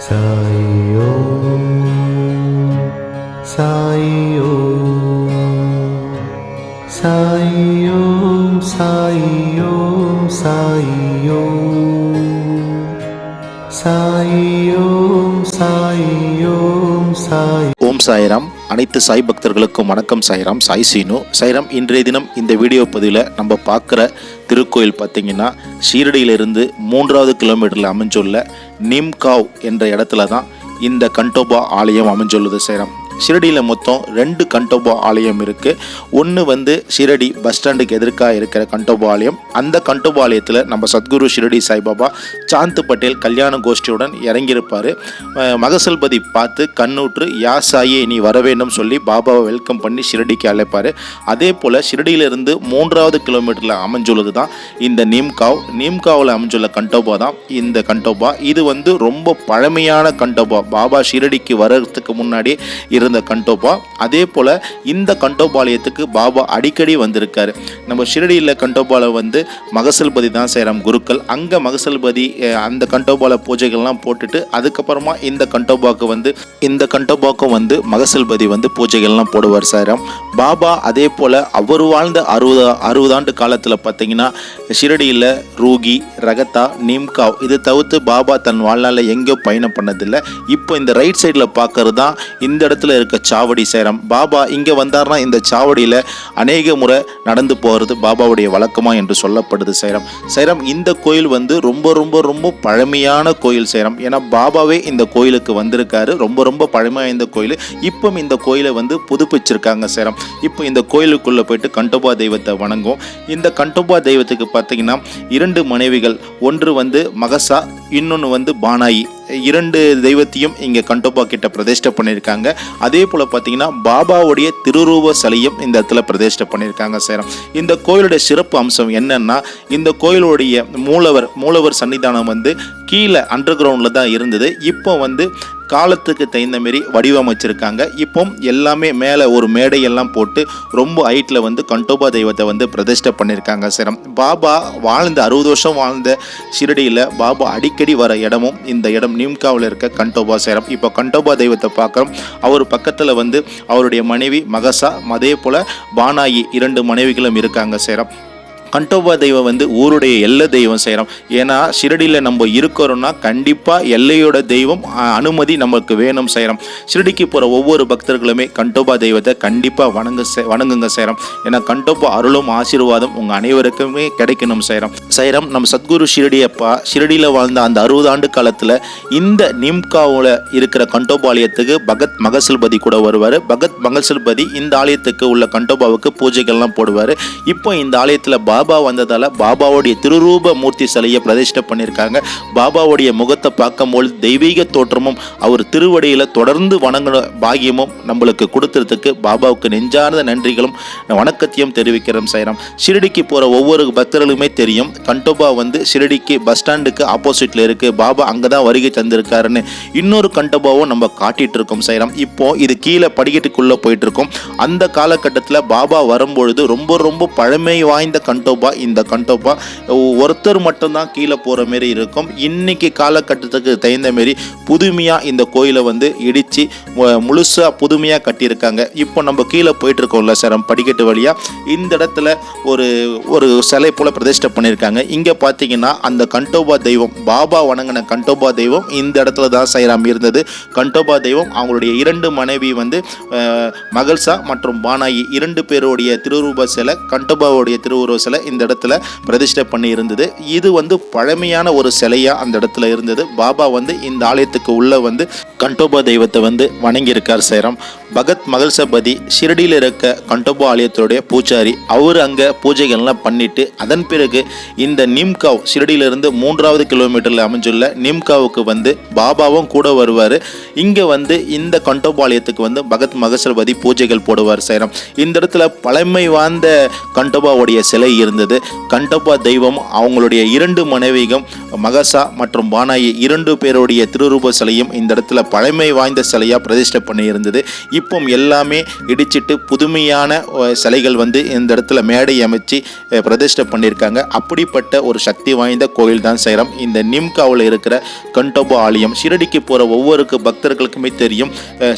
சாய் ஓம் சாய் ஓம் சாய் ஓம் சாய் ஓம் சாய் ஓம் சாய் ஓம் சாய் ஓம் சாய். ஓம் சாய்ராம். அனைத்து சாய் பக்தர்களுக்கும் வணக்கம். சாய்ராம், சாய் சீனு. சாய்ராம், இன்றைய தினம் இந்த வீடியோ பதிவில் நம்ம பார்க்குற திருக்கோயில் பார்த்தீங்கன்னா ஷீரடியிலிருந்து 3வது கிலோமீட்டரில் அமைஞ்சுள்ள நிம்காவ் என்ற இடத்துல தான் இந்த கண்டோபா ஆலயம் அமைஞ்சுள்ளது. சாய்ராம், ஷிரடியில் மொத்தம் 2 கண்டோபா ஆலயம் இருக்குது. ஒன்று ஷிரடி பஸ் ஸ்டாண்டுக்கு எதிர்க்காக இருக்கிற கண்டோபா ஆலயம். அந்த கண்டோபா ஆலயத்தில் நம்ம சத்குரு ஷிரடி சாய்பாபா சாந்த் பட்டேல் கல்யாண கோஷ்டியுடன் இறங்கியிருப்பார். மகசல்பதி பார்த்து கண்ணூற்று யா சாயே நீ வர வேண்டும் சொல்லி பாபாவை வெல்கம் பண்ணி ஷிரடிக்கு அழைப்பார். அதே போல் ஷிரடியிலிருந்து 3வது கிலோமீட்டரில் அமைஞ்சுள்ளது தான் இந்த நீம்காவில் அமைஞ்சுள்ள கண்டோபா தான் இந்த கண்டோபா. இது ரொம்ப பழமையான கண்டோபா. பாபா ஷிரடிக்கு வர்றதுக்கு முன்னாடி இருந்த கண்டோபா. அதே போல் இந்த கண்டோபாலயத்துக்கு பாபா அடிக்கடி வந்திருக்காரு. நம்ம ஷிரடியில் கண்டோபாவில் மகசல்பதி தான் சேரம் குருக்கள். அங்கே மகசல்பதி அந்த கண்டோபால பூஜைகள்லாம் போட்டுட்டு அதுக்கப்புறமா இந்த கண்டோபாக்கும் மகசல்பதி பூஜைகள்லாம் போடுவார் சேரம் பாபா. அதே போல் அவர் வாழ்ந்த 60 ஆண்டு காலத்தில் பார்த்தீங்கன்னா ஷிரடியில் ரூகி, ரகத்தா, நீம்காவ் இது தவிர்த்து பாபா தன் வாழ்நாளில் எங்கேயோ பயணம் பண்ணதில்லை. இப்போ இந்த ரைட் சைடில் பார்க்கறது தான் இந்த இடத்துல இருக்க சாவடி. சேரம் பாபா இங்கே வந்தார்னா இந்த சாவடியில் அநேக முறை நடந்து போகிறது பாபாவுடைய வழக்கமா என்று சொல்லப்படுது. சேரம் இந்த கோயில் ரொம்ப ரொம்ப ரொம்ப பழமையான கோயில் சேரம். ஏன்னா பாபாவே இந்த கோயிலுக்கு வந்திருக்காரு. ரொம்ப பழமையான இந்த கோயில். இப்போ இந்த கோயிலை புதுப்பிச்சிருக்காங்க. சேரம் இப்போ இந்த கோயிலுக்குள்ள போயிட்டு கண்டோபா தெய்வத்தை வணங்கும். இந்த கண்டோபா தெய்வத்துக்கு பார்த்தீங்கன்னா 2 மனைவிகள். ஒன்று மகசா, இன்னொன்று பானாயி. 2 தெய்வத்தையும் இங்கே கண்டோபா கிட்ட பிரதிஷ்டை பண்ணியிருக்காங்க. அதே போல் பார்த்தீங்கன்னா பாபாவுடைய திருரூப சிலையும் இந்த இடத்துல பிரதிஷ்டை பண்ணியிருக்காங்க. சேரம் இந்த கோயிலுடைய சிறப்பு அம்சம் என்னன்னா, இந்த கோயிலுடைய மூலவர் சன்னிதானம் கீழே அண்டர் கிரவுண்டில் தான் இருந்தது. இப்போ காலத்துக்கு தகுந்த மாரி வடிவமைச்சிருக்காங்க. இப்போ எல்லாமே மேலே ஒரு மேடையெல்லாம் போட்டு ரொம்ப ஹைட்டில் கண்டோபா தெய்வத்தை பிரதிஷ்டை பண்ணியிருக்காங்க. சேரம் பாபா 60 வருஷம் வாழ்ந்த ஷிரடியில் பாபா அடிக்கடி வர இடமும் இந்த இடம் நீம்காவில் இருக்க கண்டோபா. சேரம் இப்போ கண்டோபா தெய்வத்தை பார்க்குறோம். அவர் பக்கத்தில் அவருடைய மனைவி மகசா, அதே போல் பானாயி 2 மனைவிகளும் இருக்காங்க. சேரம் கண்டோபா தெய்வம் ஊருடைய எல்லை தெய்வம். சேரம் ஏன்னா ஷிரடியில் நம்ம இருக்கிறோம்னா கண்டிப்பாக எல்லையோட தெய்வம் அனுமதி நமக்கு வேணும். சேரம் ஷிரடிக்கு போகிற ஒவ்வொரு பக்தர்களுமே கண்டோபா தெய்வத்தை கண்டிப்பாக வணங்குங்க. சேரம் ஏன்னா கண்டோபா அருளும் ஆசீர்வாதம் உங்கள் அனைவருக்குமே கிடைக்கணும். சேரம் நம்ம சத்குரு ஷிரடியப்பா ஷிரடியில் வாழ்ந்த அந்த 60 ஆண்டு காலத்தில் இந்த நிம்காவில் இருக்கிற கண்டோபாலயத்துக்கு பகத் மகசல்பதி கூட வருவார். பகத் மகசல்பதி இந்த ஆலயத்துக்கு உள்ள கண்டோபாவுக்கு பூஜைகள்லாம் போடுவார். இப்போ இந்த ஆலயத்தில் பாபா வந்ததால பாபாவுடைய திருரூப மூர்த்தி சிலையை பிரதிஷ்டை பண்ணியிருக்காங்க. பாபாவுடைய முகத்தை பார்க்கும்போது தெய்வீக தோற்றமும் அவர் திருவடியில் தொடர்ந்து வணங்கின பாகியமும் நம்மளுக்கு கொடுத்துறதுக்கு பாபாவுக்கு நெஞ்சார்ந்த நன்றிகளும் வணக்கத்தையும் தெரிவிக்கிறோம். சேரம் ஷிரடிக்கு போகிற ஒவ்வொரு பக்தர்களுமே தெரியும் கண்டோபா ஷிரடிக்கு பஸ் ஸ்டாண்டுக்கு ஆப்போசிட்டில் இருக்குது. பாபா அங்கே தான் வருகை தந்திருக்காருன்னு இன்னொரு கண்டோபாவும் நம்ம காட்டிகிட்டு இருக்கோம். சேரம் இப்போ இது கீழே படிக்கட்டுக்குள்ளே போயிட்டு இருக்கோம். அந்த காலகட்டத்தில் பாபா வரும்பொழுது ரொம்ப ரொம்ப பழமை வாய்ந்த இந்த கண்டோபா ஒருத்தர் மட்டும்தான் கீழே போகிற மாரி இருக்கும். இன்னைக்கு காலகட்டத்துக்கு தகுந்த மாரி புதுமையாக இந்த கோயிலை இடித்து முழுசாக புதுமையாக கட்டியிருக்காங்க. இப்போ நம்ம கீழே போயிட்டு இருக்கோம்ல சேரம் படிக்கட்டு வழியாக இந்த இடத்துல ஒரு சிலை போல பிரதிஷ்டை பண்ணியிருக்காங்க. இங்கே பார்த்தீங்கன்னா அந்த கண்டோபா தெய்வம் பாபா வணங்கின கண்டோபா தெய்வம் இந்த இடத்துல தான் சேரம் இருந்தது. கண்டோபா தெய்வம் அவங்களுடைய 2 மனைவி மகள்சா மற்றும் பானாயி 2 பேருடைய திருரூப சிலை கண்டோபாவுடைய திருவுருவ சிலை இந்த இடத்துல பிரதிஷ்டை பண்ணி இருந்தது. இது பழமையான ஒரு சிலையா அந்த இடத்துல இருந்தது. பாபா இந்த ஆலயத்துக்கு உள்ள கண்டோபா தெய்வத்தை வணங்கியிருக்கார். சேரம் பகத் மகள்சபதி ஷிரடியில் இருக்க கண்டோபா ஆலயத்துடைய பூஜாரி. அவர் அங்கே பூஜைகள்லாம் பண்ணிட்டு அதன் பிறகு இந்த நிம்காவ் ஷிரடியிலிருந்து 3வது கிலோமீட்டரில் அமைஞ்சுள்ள நிம்காவுக்கு பாபாவும் கூட வருவார். இங்கே இந்த கண்டோபா ஆலயத்துக்கு பகத் மகள்சபதி பூஜைகள் போடுவார். சேரம் இந்த இடத்துல பழமை வாய்ந்த கண்டோபாவுடைய சிலை இருந்தது. கண்டோபா தெய்வம் அவங்களுடைய 2 மனைவியும் மகசா மற்றும் பானாயி 2 பேருடைய திருரூப சிலையும் இந்த இடத்துல பழமை வாய்ந்த சிலையா பிரதிஷ்டை பண்ணி இருந்தது. சிற்பம் எல்லாமே இடிச்சிட்டு புதுமையான சிலைகள் வந்து இந்த இடத்துல மேடை அமைச்சு பிரதிஷ்டை பண்ணியிருக்காங்க. அப்படிப்பட்ட ஒரு சக்தி வாய்ந்த கோயில் தான் சேரம் இந்த நிம்காவில் இருக்கிற கண்டோபா ஆலயம். ஷிரடிக்கு போகிற ஒவ்வொரு பக்தர்களுக்குமே தெரியும்,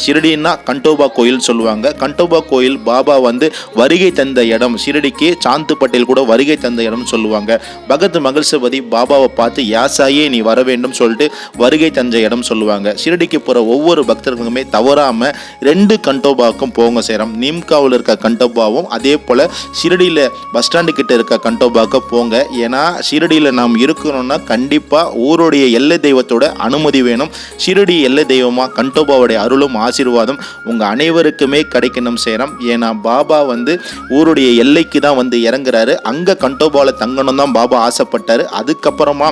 ஷிரடின்னா கண்டோபா கோயில் சொல்லுவாங்க. கண்டோபா கோயில் பாபா வந்து வருகை தந்த இடம். ஷிரடிக்கு சாந்து பட்டேல் கூட வருகை தந்த இடம் சொல்லுவாங்க. பகத் மகிழ்சபதி பாபாவை பார்த்து யாசாயே நீ வர வேண்டும் சொல்லிட்டு வருகை தந்த இடம் சொல்லுவாங்க. ஷிரடிக்கு போகிற ஒவ்வொரு பக்தர்களுக்குமே தவறாமல் 2 கண்டோபாவுக்கும் போங்க சேரம். நிம்காவில் இருக்க கண்டோபாவும் அதே போல் ஷிரடியில் பஸ் ஸ்டாண்டு கிட்ட இருக்க கண்டோபாவுக்கு போங்க. ஏன்னா ஷிரடியில் நாம் இருக்கணும்னா கண்டிப்பாக ஊருடைய எல்லை தெய்வத்தோட அனுமதி வேணும். ஷிரடி எல்லை தெய்வமாக கண்டோபாவுடைய அருளும் ஆசீர்வாதம் உங்கள் அனைவருக்குமே கிடைக்கணும் சேரம். ஏன்னா பாபா வந்து ஊருடைய எல்லைக்கு தான் வந்து இறங்குறாரு. அங்கே கண்டோபாவில் தங்கணும் தான் பாபா ஆசைப்பட்டார். அதுக்கப்புறமா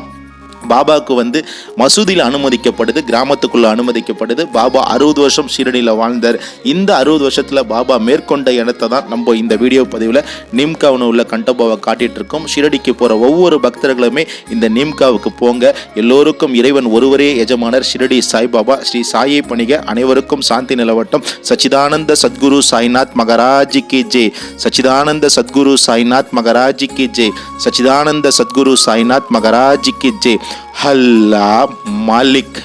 பாபாவுக்கு வந்து மசூதியில் அனுமதிக்கப்படுது, கிராமத்துக்குள்ள அனுமதிக்கப்படுது. பாபா 60 வருஷம் ஷிரடியில் வாழ்ந்தார். இந்த 60 வருஷத்தில் பாபா மேற்கொண்ட இடத்தை தான் நம்ம இந்த வீடியோ பதிவில் நிம்காவில் உள்ள கண்டோபாவை காட்டிட்டு இருக்கோம். ஷிரடிக்கு போகிற ஒவ்வொரு பக்தர்களுமே இந்த நிம்காவுக்கு போங்க. எல்லோருக்கும் இறைவன் ஒருவரே எஜமானர் ஷிரடி சாய்பாபா. ஸ்ரீ சாயை பணிக. அனைவருக்கும் சாந்தி நிலவட்டம். சச்சிதானந்த சத்குரு சாய்நாத் மகராஜி கி ஜெய். சச்சிதானந்த சத்குரு சாய்நாத் மகராஜி கி ஜெய். சச்சிதானந்த சத்குரு சாய்நாத் மகராஜி கி ஜெய். அல்லாஹ் மாலிக்.